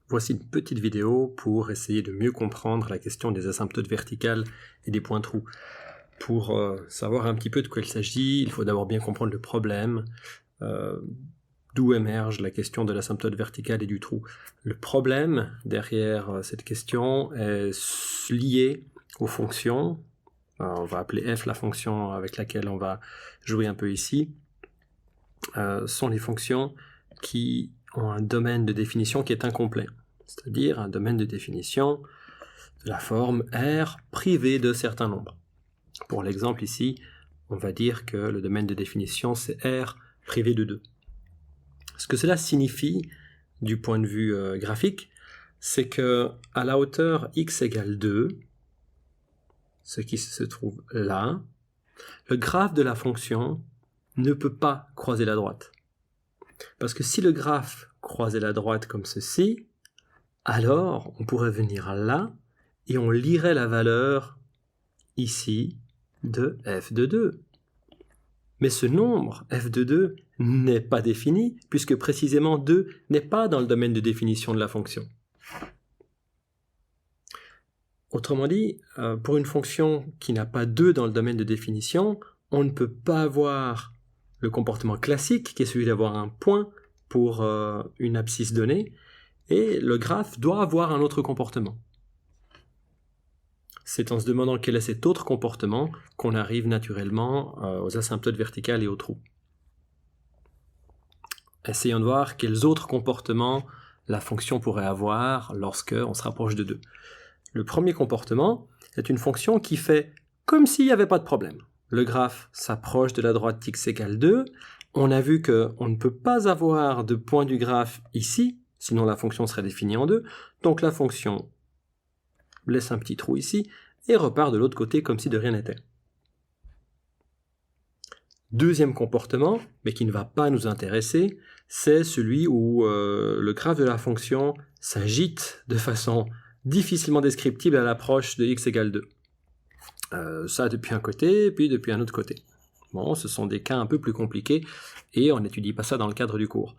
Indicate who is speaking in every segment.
Speaker 1: Voici une petite vidéo pour essayer de mieux comprendre la question des asymptotes verticales et des points trous. Pour savoir un petit peu de quoi il s'agit, il faut d'abord bien comprendre le problème, d'où émerge la question de l'asymptote verticale et du trou. Le problème derrière cette question est lié aux fonctions. On va appeler f la fonction avec laquelle on va jouer un peu ici. Sont les fonctions qui ont un domaine de définition qui est incomplet, c'est-à-dire un domaine de définition de la forme R privée de certains nombres. Pour l'exemple ici, on va dire que le domaine de définition c'est R privé de 2. Ce que cela signifie du point de vue graphique, c'est que à la hauteur x égale 2, ce qui se trouve là, le graphe de la fonction ne peut pas croiser la droite. Parce que si le graphe croisait la droite comme ceci, alors on pourrait venir là et on lirait la valeur ici de f de 2. Mais ce nombre, f de 2, n'est pas défini, puisque précisément 2 n'est pas dans le domaine de définition de la fonction. Autrement dit, pour une fonction qui n'a pas 2 dans le domaine de définition, on ne peut pas avoir le comportement classique, qui est celui d'avoir un point pour une abscisse donnée, et le graphe doit avoir un autre comportement. C'est en se demandant quel est cet autre comportement qu'on arrive naturellement aux asymptotes verticales et aux trous. Essayons de voir quels autres comportements la fonction pourrait avoir lorsqu'on se rapproche de 2. Le premier comportement est une fonction qui fait comme s'il n'y avait pas de problème. Le graphe s'approche de la droite x égale 2. On a vu qu'on ne peut pas avoir de point du graphe ici, sinon la fonction serait définie en 2. Donc la fonction laisse un petit trou ici et repart de l'autre côté comme si de rien n'était. Deuxième comportement, mais qui ne va pas nous intéresser, c'est celui où le graphe de la fonction s'agite de façon difficilement descriptible à l'approche de x égale 2. Ça depuis un côté, puis depuis un autre côté. Bon, ce sont des cas un peu plus compliqués, et on n'étudie pas ça dans le cadre du cours.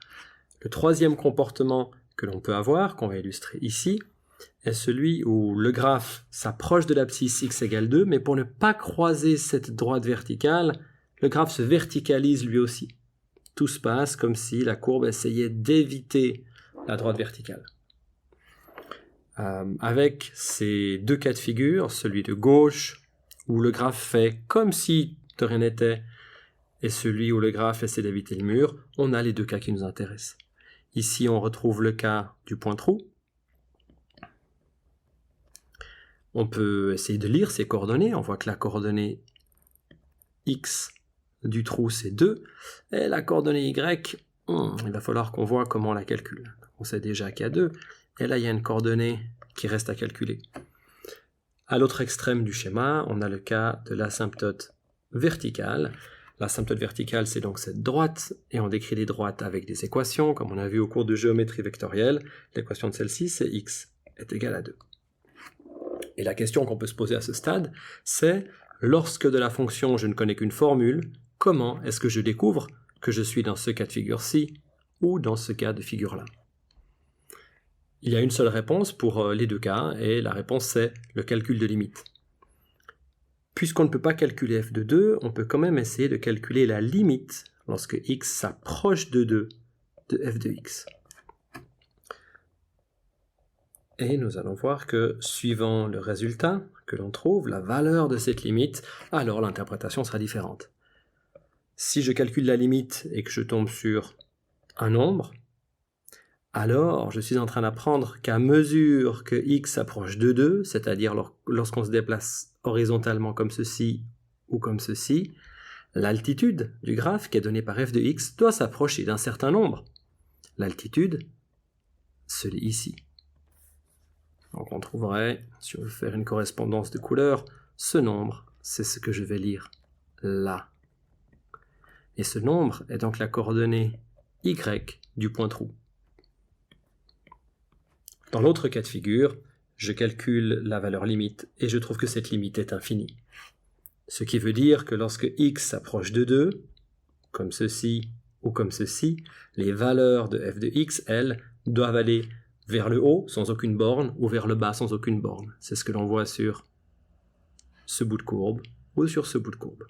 Speaker 1: Le troisième comportement que l'on peut avoir, qu'on va illustrer ici, est celui où le graphe s'approche de l'abscisse x égale 2, mais pour ne pas croiser cette droite verticale, le graphe se verticalise lui aussi. Tout se passe comme si la courbe essayait d'éviter la droite verticale. Avec ces deux cas de figure, celui de gauche, où le graphe fait comme si de rien n'était, et celui où le graphe essaie d'éviter le mur, on a les deux cas qui nous intéressent. Ici, on retrouve le cas du point trou. On peut essayer de lire ces coordonnées. On voit que la coordonnée x du trou, c'est 2, et la coordonnée y, il va falloir qu'on voit comment on la calcule. On sait déjà qu'il y a 2, et là, il y a une coordonnée qui reste à calculer. À l'autre extrême du schéma, on a le cas de l'asymptote verticale. L'asymptote verticale, c'est donc cette droite, et on décrit les droites avec des équations, comme on a vu au cours de géométrie vectorielle. L'équation de celle-ci, c'est x est égal à 2. Et la question qu'on peut se poser à ce stade, c'est, lorsque de la fonction je ne connais qu'une formule, comment est-ce que je découvre que je suis dans ce cas de figure-ci, ou dans ce cas de figure-là? Il y a une seule réponse pour les deux cas, et la réponse c'est le calcul de limite. Puisqu'on ne peut pas calculer f de 2, on peut quand même essayer de calculer la limite lorsque x s'approche de 2 de f de x. Et nous allons voir que, suivant le résultat que l'on trouve, la valeur de cette limite, alors l'interprétation sera différente. Si je calcule la limite et que je tombe sur un nombre, alors je suis en train d'apprendre qu'à mesure que x s'approche de 2, c'est-à-dire lorsqu'on se déplace horizontalement comme ceci ou comme ceci, l'altitude du graphe qui est donnée par f de x doit s'approcher d'un certain nombre. L'altitude, celui ici. Donc on trouverait, si on veut faire une correspondance de couleurs, ce nombre, c'est ce que je vais lire là. Et ce nombre est donc la coordonnée y du point trou. Dans l'autre cas de figure, je calcule la valeur limite et je trouve que cette limite est infinie. Ce qui veut dire que lorsque x s'approche de 2, comme ceci ou comme ceci, les valeurs de f de x, elles, doivent aller vers le haut sans aucune borne ou vers le bas sans aucune borne. C'est ce que l'on voit sur ce bout de courbe ou sur ce bout de courbe.